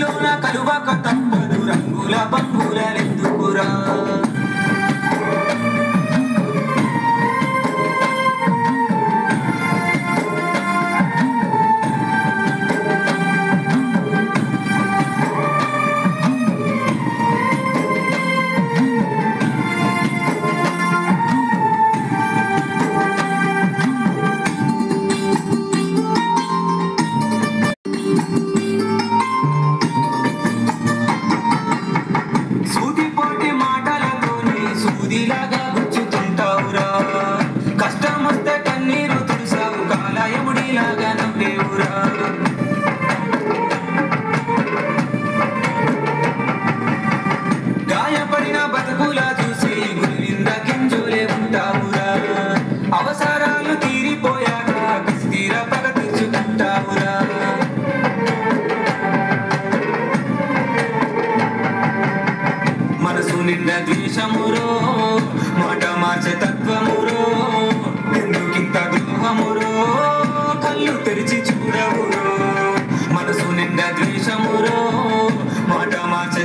కత్తిలోన కలువక తప్పదు రంగుల బంగులెందుకురా గాయపడిన బతుకులా చూసి గురివింద గింజులే ఉంటావురా అవసరాలు తీరిపోయాక కస్తీర పగ తీర్చుకుంటావురా మనసు నిండా ద్వేషమురో మాట మార్చే తత్వమురో ఎందుకింత ద్రోహమురో కళ్ళు తెరిచి చూడవురో మనసు నిండా ద్వేషమురో మాట మార్చే